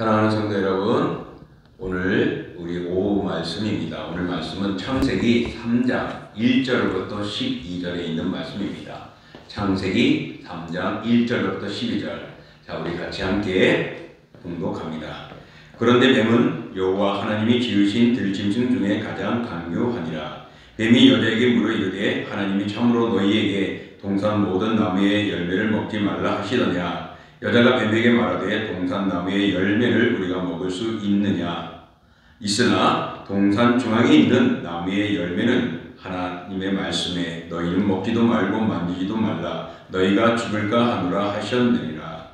사랑하는 성도 여러분, 오늘 우리 오후 말씀입니다. 오늘 말씀은 창세기 3장 1절부터 12절에 있는 말씀입니다. 창세기 3장 1절부터 12절. 자, 우리 같이 함께 봉독합니다. 그런데 뱀은 여호와 하나님이 지으신 들짐승 중에 가장 강교하니라. 뱀이 여자에게 물어 이르되 하나님이 참으로 너희에게 동산 모든 나무의 열매를 먹지 말라 하시더냐. 여자가 뱀에게 말하되 동산 나무의 열매를 우리가 먹을 수 있느냐. 있으나 동산 중앙에 있는 나무의 열매는 하나님의 말씀에 너희는 먹지도 말고 만지지도 말라 너희가 죽을까 하노라 하셨느니라.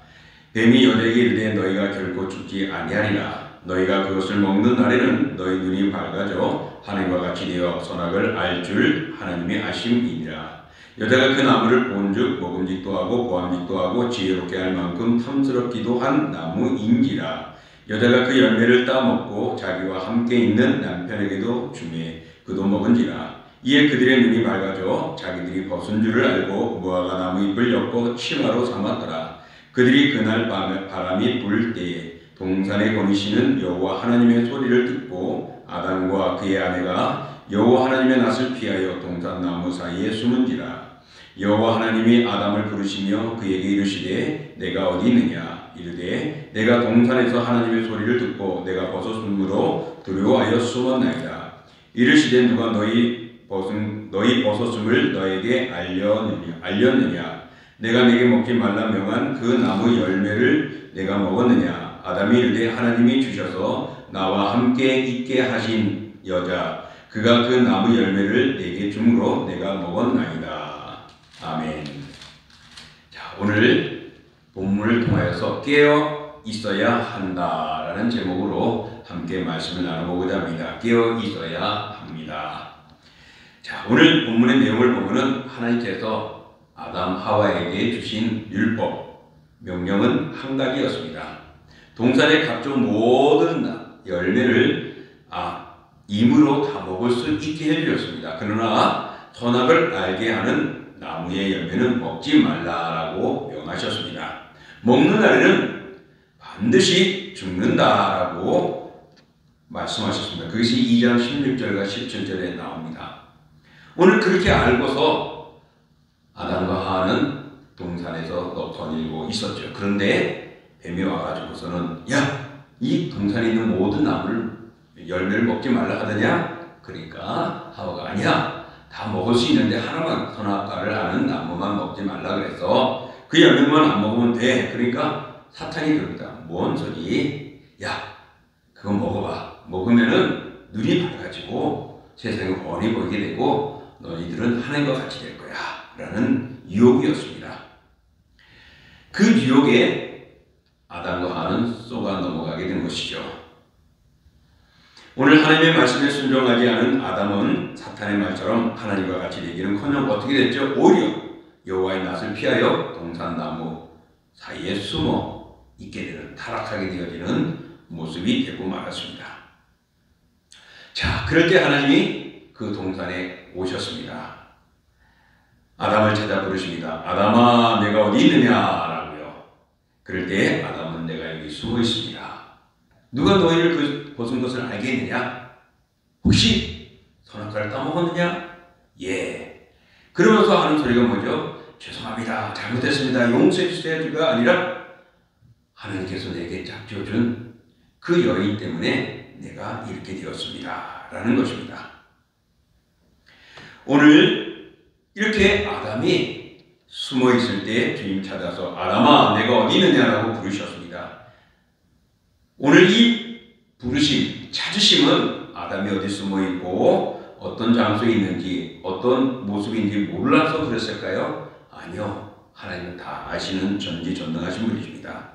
뱀이 여자에게 이르되 너희가 결코 죽지 아니하리라. 너희가 그것을 먹는 날에는 너희 눈이 밝아져 하늘과 같이 되어 선악을 알 줄 하나님이 아심이니라. 여자가 그 나무를 본즉 먹음직도 하고 보암직도 하고 지혜롭게 할 만큼 탐스럽기도 한 나무인지라. 여자가 그 열매를 따먹고 자기와 함께 있는 남편에게도 주매 그도 먹은지라. 이에 그들의 눈이 밝아져 자기들이 벗은 줄을 알고 무화과 나무 잎을 엮고 치마로 삼았더라. 그들이 그날 밤에 바람이 불 때에 동산에 거니시는 여호와 하나님의 소리를 듣고 아담과 그의 아내가 여호와 하나님의 낯을 피하여 동산 나무 사이에 숨은지라. 여호와 하나님이 아담을 부르시며 그에게 이르시되 내가 어디 있느냐. 이르되 내가 동산에서 하나님의 소리를 듣고 내가 벗었으므로 두려워하여 숨었나이다. 이르시되 누가 너희 벗었음을 너에게 알렸느냐. 내가 내게 먹지 말라 명한 그 나무 열매를 내가 먹었느냐. 아담이 이르되 하나님이 주셔서 나와 함께 있게 하신 여자 그가 그 나무 열매를 내게 주므로 내가 먹었나이다. 아멘. 자, 오늘 본문을 통하여서 깨어 있어야 한다라는 제목으로 함께 말씀을 나눠보고자 합니다. 깨어 있어야 합니다. 자, 오늘 본문의 내용을 보면은 하나님께서 아담 하와에게 주신 율법 명령은 한 가지였습니다. 동산의 각종 모든 열매를 임으로 다 먹을 수 있게 해주셨습니다. 그러나 선악을 알게 하는 나무의 열매는 먹지 말라라고 명하셨습니다. 먹는 날에는 반드시 죽는다라고 말씀하셨습니다. 그것이 2장 16절과 17절에 나옵니다. 오늘 그렇게 알고서 아담과 하와는 동산에서 거닐고 있었죠. 그런데 뱀이 와가지고서는 이 동산에 있는 모든 나무를 열매를 먹지 말라 하더냐? 그러니까 하와가 아니야. 다 먹을 수 있는데 하나만 선악과를 아는 나무만 먹지 말라 그래서 그 열매만 안 먹으면 돼. 그러니까 사탄이 그럽니다. 뭔 소리? 그거 먹어봐. 먹으면은 눈이 밝아지고 세상이 훤히 보이게 되고 너희들은 하나님과 같이 될 거야. 라는 유혹이었습니다. 그 유혹에 아담과 하와는 쏘가 넘어가게 된 것이죠. 오늘 하나님의 말씀에 순종하지 않은 아담은 사탄의 말처럼 하나님과 같이 되기는커녕 어떻게 됐죠? 오히려 여호와의 낯을 피하여 동산나무 사이에 숨어 있게 되는 타락하게 되어지는 모습이 되고 말았습니다. 자, 그럴 때 하나님이 그 동산에 오셨습니다. 아담을 찾아 부르십니다. 아담아, 내가 어디 있느냐라고요. 그럴 때 아담은 내가 여기 숨어 있습니다. 누가 너희를 그 벗은 것을 알겠느냐? 혹시 선악과를 따먹었느냐? 예. 그러면서 하는 소리가 뭐죠? 죄송합니다. 잘못했습니다. 용서해 주세요가 아니라 하나님께서 내게 짝지어준 그 여인 때문에 내가 이렇게 되었습니다. 라는 것입니다. 오늘 이렇게 아담이 숨어 있을 때 주님 찾아서 아담아, 내가 어디 있느냐라고 부르셨습니다. 오늘 이 부르심, 찾으심은 아담이 어디 숨어 있고 어떤 장소에 있는지 어떤 모습인지 몰라서 그랬을까요? 아니요. 하나님은 다 아시는 전지전능하신 분이십니다.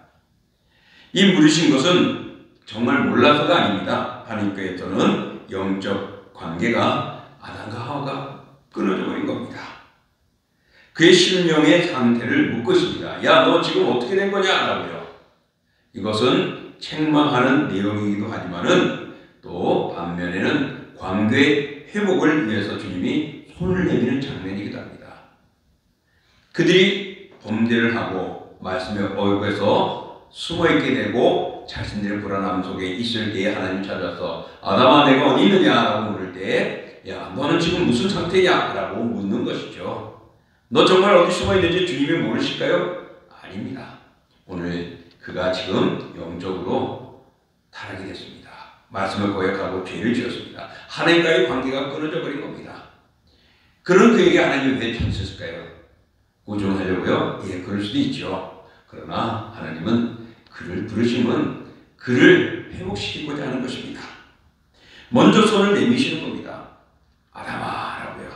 이 부르신 것은 정말 몰라서가 아닙니다. 하나님께서는 영적 관계가 아담과 하와가 끊어져 버린 겁니다. 그의 심령의 상태를 묻고 있습니다. 너 지금 어떻게 된 거냐? 라고요. 이것은 책망하는 내용이기도 하지만은 또 반면에는 관계 회복을 위해서 주님이 손을 내미는 장면이기도 합니다. 그들이 범죄를 하고 말씀의 얼굴에서 숨어있게 되고 가지고 자신들의 불안함 속에 있을 때에 하나님 찾아서 아담아 내가 어디 있느냐라고 물을 때 야 너는 지금 무슨 상태냐? 라고 묻는 것이죠. 너 정말 어디 숨어 있는지 주님이 모르실까요? 아닙니다. 오늘 그가 지금 영적으로 타락이 됐습니다. 말씀을 거역하고 죄를 지었습니다. 하나님과의 관계가 끊어져 버린 겁니다. 그런 그에게 하나님이 왜 찾으셨을까요? 구종하려고요? 예, 그럴 수도 있죠. 그러나 하나님은 그를 부르심은 그를 회복시키고자 하는 것입니다. 먼저 손을 내미시는 겁니다. 아담아라고요.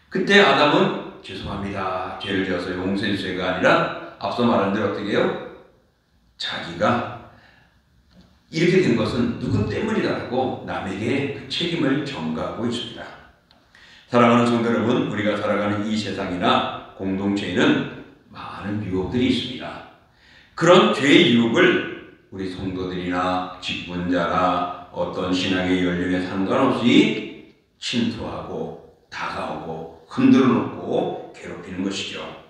그때 아담은 죄송합니다. 죄를 지어서 용서해 주세요가 아니라 앞서 말한 대로 어떻게 해요? 자기가 이렇게 된 것은 누구 때문이라고 남에게 그 책임을 전가하고 있습니다. 사랑하는 성도 여러분, 우리가 살아가는 이 세상이나 공동체에는 많은 유혹들이 있습니다. 그런 죄의 유혹을 우리 성도들이나 직분자나 어떤 신앙의 연륜에 상관없이 침투하고 다가오고 흔들어 놓고 괴롭히는 것이죠.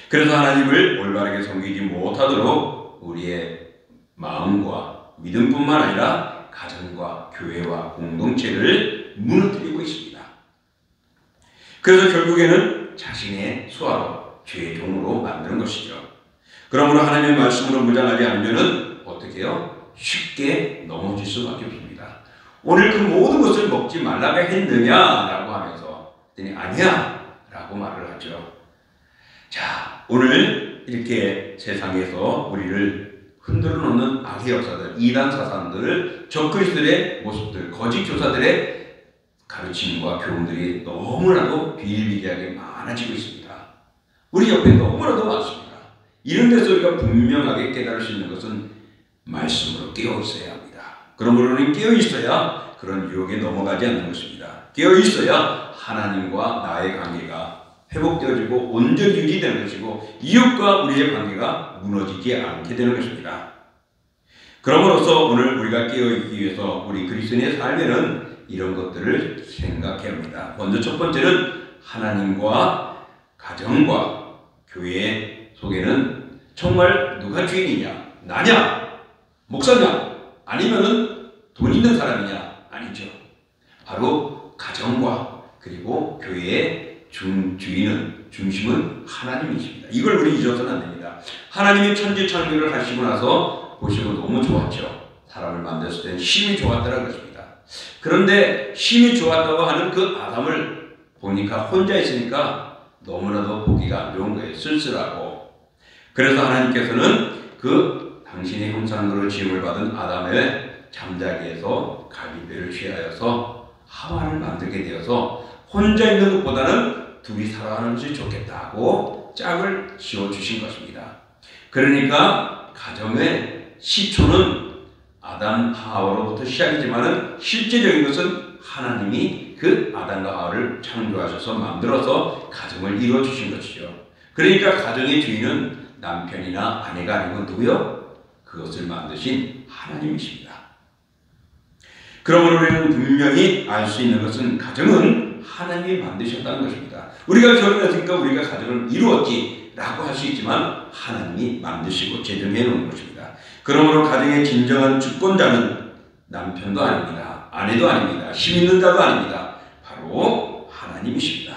그래서 하나님을 올바르게 섬기지 못하도록 우리의 마음과 믿음뿐만 아니라 가정과 교회와 공동체를 무너뜨리고 있습니다. 그래서 결국에는 자신의 수하로 죄의 종으로 만드는 것이죠. 그러므로 하나님의 말씀으로 무장하지 않으면 어떻게 해요? 쉽게 넘어질 수밖에 없습니다. 오늘 그 모든 것을 먹지 말라고 했느냐라고 하면서 아니야 라고 말을 하죠. 자, 오늘 이렇게 세상에서 우리를 흔들어 놓는 악의 역사들, 이단 사상들, 적그리스도의 모습들, 거짓 교사들의 가르침과 교훈들이 너무나도 비일비재하게 많아지고 있습니다. 우리 옆에 너무나도 많습니다. 이런 데서 우리가 분명하게 깨달을 수 있는 것은 말씀으로 깨어 있어야 합니다. 그러므로 우리는 깨어 있어야 그런 유혹에 넘어가지 않는 것입니다. 깨어 있어야 하나님과 나의 관계가 회복되어지고 온전히 유지되는 것이고 이웃과 우리의 관계가 무너지지 않게 되는 것입니다. 그럼으로써 오늘 우리가 깨어있기 위해서 우리 그리스도인의 삶에는 이런 것들을 생각해야 합니다. 먼저 첫 번째는 하나님과 가정과 교회 속에는 정말 누가 주인이냐? 나냐? 목사냐? 아니면은 돈 있는 사람이냐? 아니죠. 바로 가정과 그리고 교회의 중심은 하나님이십니다. 이걸 우리 잊어서는 안 됩니다. 하나님이 천지 창조를 하시고 나서 보시고 너무 좋았죠. 사람을 만들었을 때는 심히 좋았다는 것입니다. 그런데 심히 좋았다고 하는 그 아담을 보니까 혼자 있으니까 너무나도 보기가 안 좋은 거예요. 쓸쓸하고. 그래서 하나님께서는 그 당신의 형상으로 지음을 받은 아담의 잠자기에서 갈빗대를 취하여서 하와를 만들게 되어서 혼자 있는 것보다는 둘이 살아가는 것이 좋겠다고 짝을 지어주신 것입니다. 그러니까 가정의 시초는 아담 하와로부터 시작이지만 실제적인 것은 하나님이 그 아담과 하와를 창조하셔서 만들어서 가정을 이루어주신 것이죠. 그러니까 가정의 주인은 남편이나 아내가 아니고 누구요? 그것을 만드신 하나님이십니다. 그러므로 우리는 분명히 알 수 있는 것은 가정은 하나님이 만드셨다는 것입니다. 우리가 결혼했으니까 우리가 가정을 이루었지 라고 할 수 있지만 하나님이 만드시고 제정해 놓은 것입니다. 그러므로 가정의 진정한 주권자는 남편도 아닙니다. 아내도 아닙니다. 힘 있는 자도 아닙니다. 바로 하나님이십니다.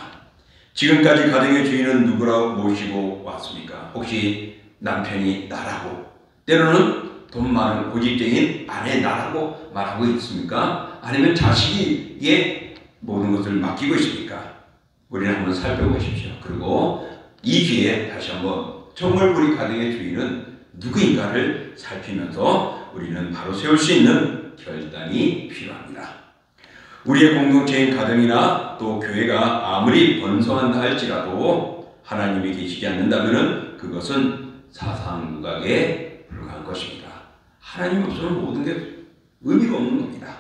지금까지 가정의 주인은 누구라고 모시고 왔습니까? 혹시 남편이 나라고, 때로는 돈 많은 고집쟁인 아내 나라고 말하고 있습니까? 아니면 자식에게 모든 것을 맡기고 있습니까? 우리는 한번 살펴보십시오. 그리고 이 기회에 다시 한번 정말 우리 가정의 주인은 누구인가를 살피면서 우리는 바로 세울 수 있는 결단이 필요합니다. 우리의 공동체인 가정이나 또 교회가 아무리 번성한다 할지라도 하나님이 계시지 않는다면 그것은 사상국악에 불과한 것입니다. 하나님 없으면 모든 게 의미가 없는 겁니다.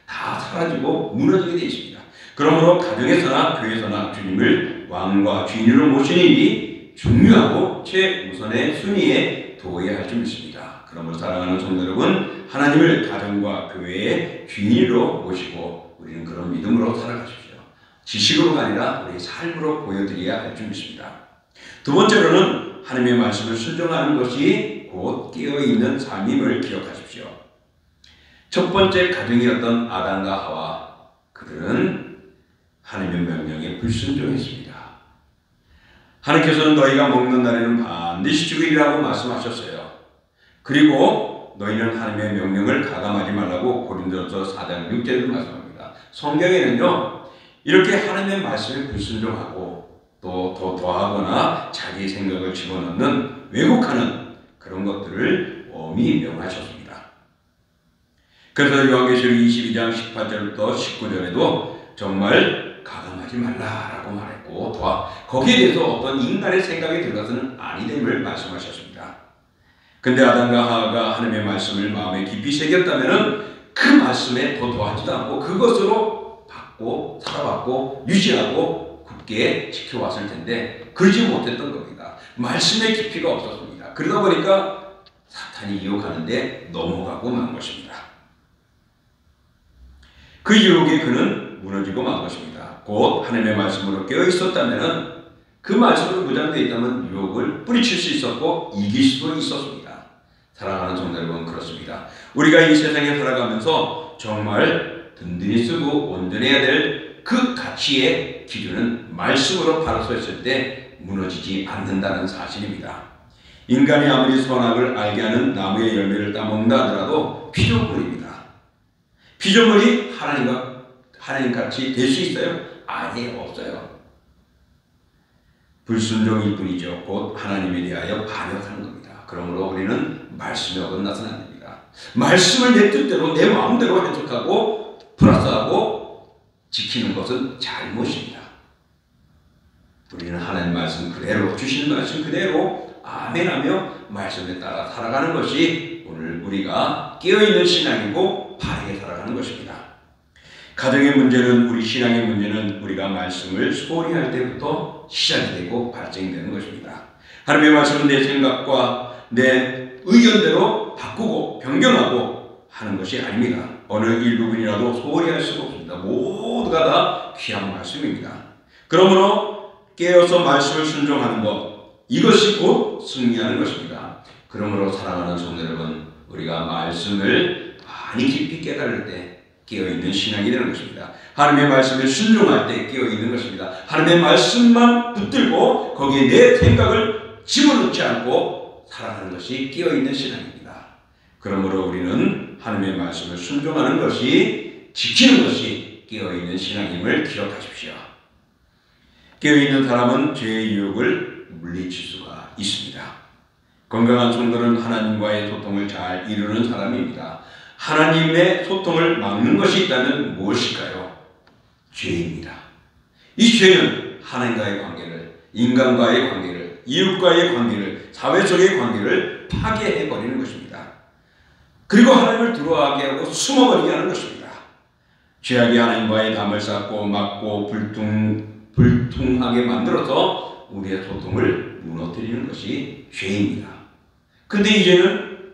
다 사라지고 무너지게 되어 있습니다. 그러므로 가정에서나 교회에서나 주님을 왕과 주인으로 모시는 일이 중요하고 최우선의 순위에 둬야 할 줄 믿습니다. 그러므로 사랑하는 성도 여러분, 하나님을 가정과 교회의 주인으로 모시고 우리는 그런 믿음으로 살아가십시오. 지식으로가 아니라 우리 삶으로 보여드려야 할 줄 믿습니다. 두 번째로는 하나님의 말씀을 순종하는 것이 곧 깨어있는 삶임을 기억하십시오. 첫 번째 가정이었던 아담과 하와, 그들은 하나님의 명령에 불순종했습니다. 하나님께서는 너희가 먹는 날에는 반드시 죽으리라고 말씀하셨어요. 그리고 너희는 하나님의 명령을 가감하지 말라고 고린도서 4장 6절에도 말씀합니다. 성경에는요, 이렇게 하나님의 말씀에 불순종하고 또 더 더하거나 자기 생각을 집어넣는 왜곡하는 그런 것들을 엄히 명하셨습니다. 그래서 요한계시록 22장 18절부터 19절에도 정말 가감하지 말라라고 말했고, 거기에 대해서 어떤 인간의 생각이 들어서는 아니됨을 말씀하셨습니다. 근데 아담과 하와가 하나님의 말씀을 마음에 깊이 새겼다면 그 말씀에 더 더하지도 않고 그것으로 받고 살아왔고 유지하고 굳게 지켜왔을 텐데 그러지 못했던 겁니다. 말씀의 깊이가 없었습니다. 그러다 보니까 사탄이 유혹하는데 넘어가고 만 것입니다. 그 유혹에 그는 무너지고 만 것입니다. 곧 하나님의 말씀으로 깨어 있었다면, 그 말씀으로 무장되어 있다면 유혹을 뿌리칠 수 있었고 이길 수도 있었습니다. 사랑하는 성도 여러분, 그렇습니다. 우리가 이 세상에 살아가면서 정말 든든히 쓰고 온전해야 될 그 가치의 기준은 말씀으로 바로 섰을 때 무너지지 않는다는 사실입니다. 인간이 아무리 선악을 알게 하는 나무의 열매를 따먹는다 하더라도 피조물입니다. 피조물이 하나님같이 될 수 있어요? 아니, 없어요. 불순종일 뿐이죠. 곧 하나님에 대하여 반역하는 겁니다. 그러므로 우리는 말씀에 어긋나서는 안 됩니다. 말씀을 내 뜻대로 내 마음대로 해석하고 플러스하고 지키는 것은 잘못입니다. 우리는 하나님 말씀 그대로, 주시는 말씀 그대로 아멘하며 말씀에 따라 살아가는 것이 오늘 우리가 깨어있는 신앙이고 바르게 살아가는 것입니다. 가정의 문제는, 우리 신앙의 문제는 우리가 말씀을 소홀히 할 때부터 시작이 되고 발생되는 것입니다. 하나님의 말씀은 내 생각과 내 의견대로 바꾸고 변경하고 하는 것이 아닙니다. 어느 일부분이라도 소홀히 할 수가 없습니다. 모두가 다 귀한 말씀입니다. 그러므로 깨어서 말씀을 순종하는 것, 이것이 곧 승리하는 것입니다. 그러므로 사랑하는 성도 여러분, 우리가 말씀을 많이 깊이 깨달을 때 깨어있는 신앙이 되는 것입니다. 하나님의 말씀에 순종할 때 깨어있는 것입니다. 하나님의 말씀만 붙들고 거기에 내 생각을 집어넣지 않고 살아가는 것이 깨어있는 신앙입니다. 그러므로 우리는 하나님의 말씀을 순종하는 것이, 지키는 것이 깨어있는 신앙임을 기억하십시오. 깨어있는 사람은 죄의 유혹을 물리칠 수가 있습니다. 건강한 성도는 하나님과의 소통을 잘 이루는 사람입니다. 하나님의 소통을 막는 것이 있다면 무엇일까요? 죄입니다. 이 죄는 하나님과의 관계를, 인간과의 관계를, 이웃과의 관계를, 사회 속의 관계를 파괴해버리는 것입니다. 그리고 하나님을 두려워하게 하고 숨어버리게 하는 것입니다. 죄악이 하나님과의 담을 쌓고 막고 불통하게 만들어서 우리의 소통을 무너뜨리는 것이 죄입니다. 근데 이제는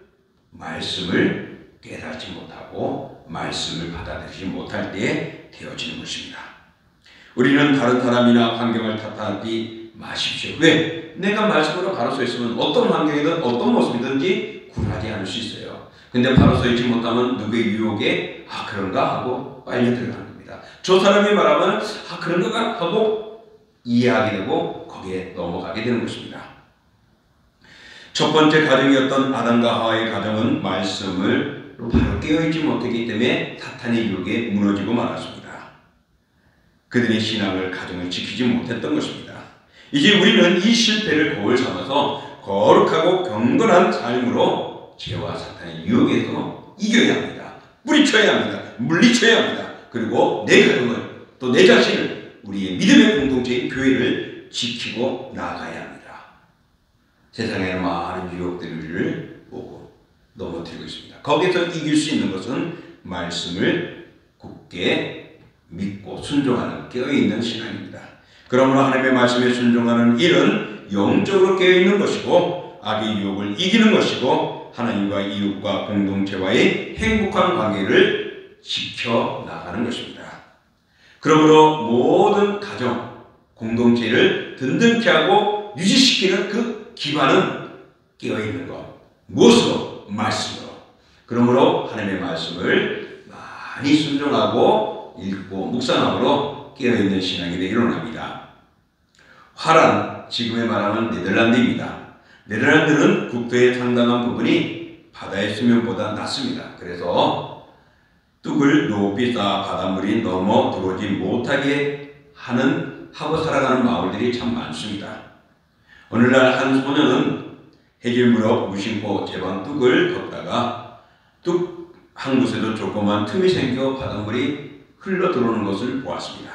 말씀을 깨닫지 못하고 말씀을 받아들이지 못할 때 되어지는 것입니다. 우리는 다른 사람이나 환경을 탓하지 마십시오. 왜? 내가 말씀으로 바로 서 있으면 어떤 환경이든 어떤 모습이든지 굴하지 않을 수 있어요. 근데 바로 서 있지 못하면 누구의 유혹에 그런가 하고 빨려 들어가는 겁니다. 저 사람이 말하면 그런가 하고 이해하게 되고 거기에 넘어가게 되는 것입니다. 첫 번째 가정이었던 아담과 하와의 가정은 말씀을 바로 깨어있지 못했기 때문에 사탄의 유혹에 무너지고 말았습니다. 그들의 신앙을, 가정을 지키지 못했던 것입니다. 이제 우리는 이 실패를 거울 삼아서 거룩하고 경건한 삶으로 죄와 사탄의 유혹에서 이겨야 합니다. 뿌리쳐야 합니다. 물리쳐야 합니다. 그리고 내 가정을, 또 내 자신을, 우리의 믿음의 공동체인 교회를 지키고 나가야 합니다. 세상에는 많은 유혹들을 보고 넘어뜨리고 있습니다. 거기에서 이길 수 있는 것은 말씀을 굳게 믿고 순종하는 깨어있는 신앙입니다. 그러므로 하나님의 말씀에 순종하는 일은 영적으로 깨어있는 것이고 악의 유혹을 이기는 것이고 하나님과 이웃과 공동체와의 행복한 관계를 지켜나가는 것입니다. 그러므로 모든 가정, 공동체를 든든케 하고 유지시키는 그 기반은 깨어있는 것, 무엇으로? 말씀으로. 그러므로 하나님의 말씀을 많이 순종하고 읽고 묵상함으로 깨어있는 신앙이 되기를 원합니다. 화란, 지금의 말하면 네덜란드입니다. 네덜란드는 국토의 상당한 부분이 바다의 수면보다 낮습니다. 그래서 뚝을 높이 쌓아 바닷물이 넘어 들어오지 못하게 하고 살아가는 마을들이 참 많습니다. 오늘날 한 소년은 해질무렵 무심코 제방 뚝을 걷다가 뚝 한 곳에도 조그만 틈이 생겨 바닷물이 흘러 들어오는 것을 보았습니다.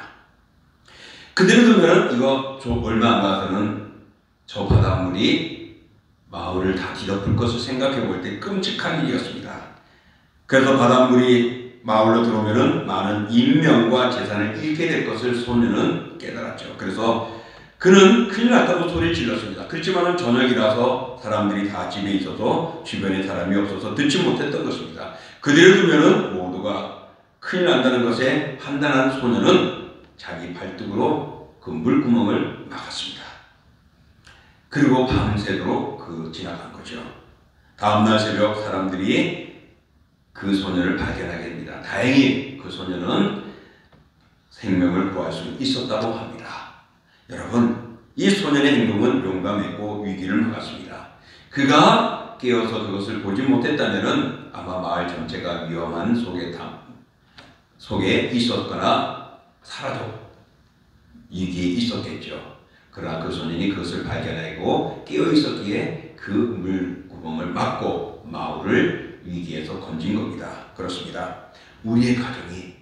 그대로 두면 이거 얼마 안 가서는 저 바닷물이 마을을 다 뒤덮을 것을 생각해 볼 때 끔찍한 일이었습니다. 그래서 바닷물이 마을로 들어오면 많은 인명과 재산을 잃게 될 것을 소년은 깨달았죠. 그래서 그는 큰일 났다고 소리를 질렀습니다. 그렇지만 저녁이라서 사람들이 다 집에 있어서 주변에 사람이 없어서 듣지 못했던 것입니다. 그대로 두면 모두가 큰일 난다는 것에 판단한 소년은 자기 발등으로 그 물구멍을 막았습니다. 그리고 밤새도록 지나간 거죠. 다음날 새벽 사람들이 그 소년을 발견하게 됩니다. 다행히 그 소년은 생명을 구할 수 있었다고 합니다. 여러분, 이 소년의 행동은 용감했고 위기를 막았습니다. 그가 깨어서 그것을 보지 못했다면 아마 마을 전체가 위험한 속에 있었거나 사라져 위기에 있었겠죠. 그러나 그 소년이 그것을 발견하고 깨어 있었기에 그 물구멍을 막고 마을을 위기에서 건진 겁니다. 그렇습니다. 우리의 가정이,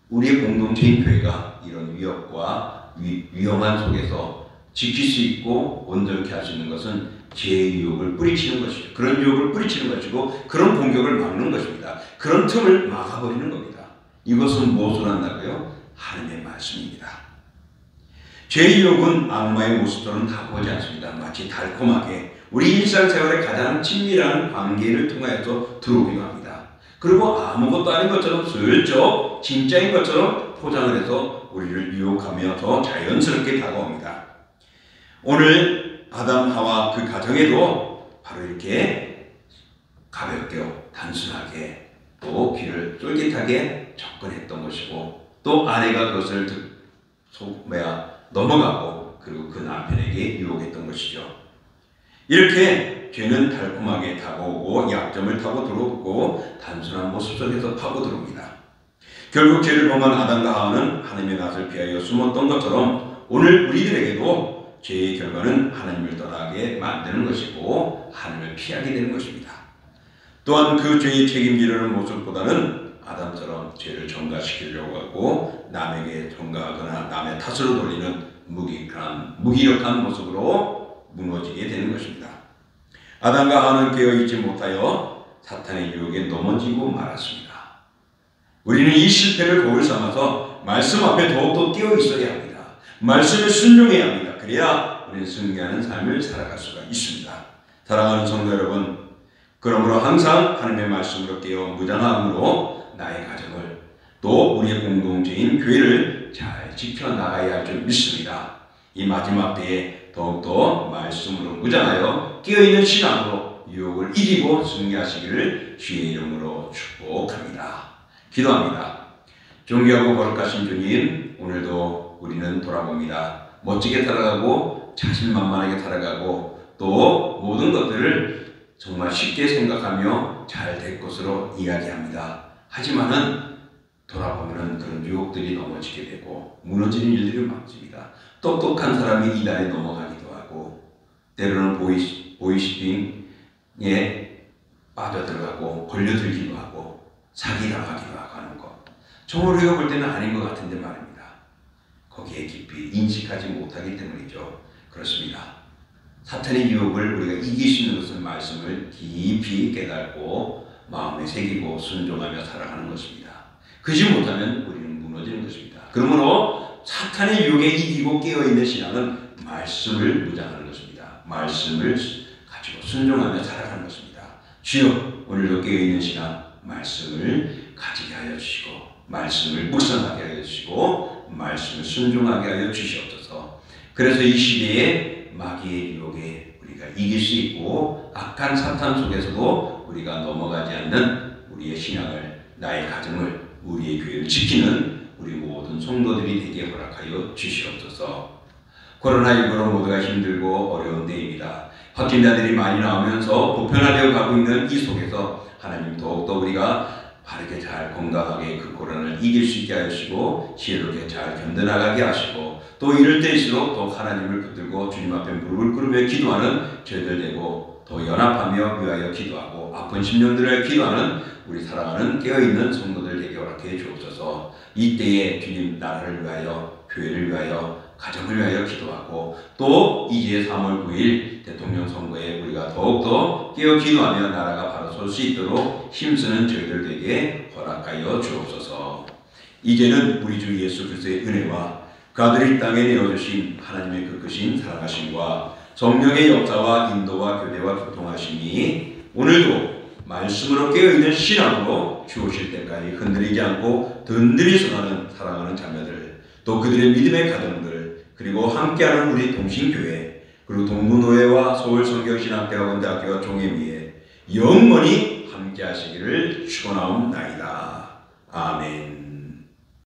우리의 공동체인 교회가 이런 위협과 위험한 속에서 지킬 수 있고 온전케 할 수 있는 것은 죄의 유혹을 뿌리치는 것이죠. 그런 유혹을 뿌리치는 것이고 그런 공격을 막는 것입니다. 그런 틈을 막아버리는 겁니다. 이것은 무엇으로 한다고요? 하나님의 말씀입니다. 죄의 유혹은 악마의 모습처럼 다가오지 않습니다. 마치 달콤하게 우리 일상생활의 가장 친밀한 관계를 통하여서 들어오기도 합니다. 그리고 아무것도 아닌 것처럼 슬쩍 진짜인 것처럼 포장을 해서 우리를 유혹하면서 자연스럽게 다가옵니다. 오늘 아담 하와 그 가정에도 바로 이렇게 가볍게 단순하게 또 귀를 쫄깃하게 접근했던 것이고 또 아내가 그것을 넘어가고 그리고 그 남편에게 유혹했던 것이죠. 이렇게 죄는 달콤하게 다가오고 약점을 타고 들어오고 단순한 모습 속에서 파고 들어옵니다. 결국 죄를 범한 아담과 하와는 하나님의 낯을 피하여 숨었던 것처럼 오늘 우리들에게도 죄의 결과는 하나님을 떠나게 만드는 것이고 하나님을 피하게 되는 것입니다. 또한 그 죄의 책임지려는 모습보다는 아담처럼 죄를 전가시키려고 하고 남에게 전가하거나 남의 탓으로 돌리는 무기력한 모습으로 무너지게 되는 것입니다. 아담과 하와는 깨어있지 못하여 사탄의 유혹에 넘어지고 말았습니다. 우리는 이 실패를 도울 삼아서 말씀 앞에 더욱더 깨어 있어야 합니다. 말씀에 순종해야 합니다. 그래야 우리는 승리하는 삶을 살아갈 수가 있습니다. 사랑하는 성도 여러분, 그러므로 항상 하나님의 말씀으로 깨어 무장함으로 나의 가정을 또 우리의 공동체인 교회를 잘 지켜나가야 할 줄 믿습니다. 이 마지막 때에 더욱더 말씀으로 무장하여 깨어있는 신앙으로 유혹을 이기고 승리하시기를 주의 이름으로 축복합니다. 기도합니다. 존귀하고 거룩하신 주님, 오늘도 우리는 돌아봅니다. 멋지게 살아가고 자신만만하게 살아가고 또 모든 것들을 정말 쉽게 생각하며 잘 될 것으로 이야기합니다. 하지만은 돌아보면 그런 유혹들이 넘어지게 되고 무너지는 일들이 많습니다. 똑똑한 사람이 이단에 넘어가기도 하고 때로는 보이시핑에 빠져들어가고 걸려들기도 하고 사기당하기도 하고 하는 것. 정말 우리가 볼 때는 아닌 것 같은데 말입니다. 거기에 깊이 인식하지 못하기 때문이죠. 그렇습니다. 사탄의 유혹을 우리가 이길 수 있는 것은 말씀을 깊이 깨닫고 마음에 새기고 순종하며 살아가는 것입니다. 그렇지 못하면 우리는 무너지는 것입니다. 그러므로 사탄의 유혹에 이기고 깨어있는 신앙은 말씀을 무장하는 것입니다. 말씀을 가지고 순종하며 살아가는 것입니다. 주여, 오늘도 깨어있는 신앙 말씀을 가지게 하여 주시고 말씀을 묵상하게 하여 주시고 말씀을 순종하게 하여 주시옵소서. 그래서 이 시대에 마귀의 유혹에 우리 우리가 이길 수 있고 악한 사탄 속에서도 우리가 넘어가지 않는 우리의 신앙을, 나의 가정을, 우리의 교회를 지키는 우리 모든 성도들이 되게 허락하여 주시옵소서. 코로나19로 모두가 힘들고 어려운 때입니다. 확진자들이 많이 나오면서 보편화되어 가고 있는 이 속에서 하나님 더욱더 우리가 바르게 잘 건강하게 그 코로나를 이길 수 있게 하시고 지혜롭게 잘 견뎌나가게 하시고 또 이럴 때일수록 또 하나님을 붙들고 주님 앞에 무릎을 꿇으며 기도하는 저희들 되고 더 연합하며 위하여 기도하고 아픈 심령들을 기도하는 우리 사랑하는 깨어있는 성도들 되게 허락해 주옵소서. 이때에 주님 나라를 위하여 교회를 위하여 가정을 위하여 기도하고 또 이제 3월 9일 대통령 선거에 우리가 더욱더 깨어 기도하며 나라가 바로 설 수 있도록 힘쓰는 저희들에게 허락하여 주옵소서. 이제는 우리 주 예수 그리스도의 은혜와 그 아들이 땅에 내어주신 하나님의 그 크신 사랑하심과 성령의 역사와 인도와 교대와 교통하심이 오늘도 말씀으로 깨어있는 신앙으로 주오실 때까지 흔들리지 않고 든든히 서가는 사랑하는 자녀들, 또 그들의 믿음의 가정들, 그리고 함께하는 우리 동신교회, 그리고 동부노회와 서울성경신학대학원대학교와 종회위에 영원히 함께하시기를 축원하옵나이다. 아멘.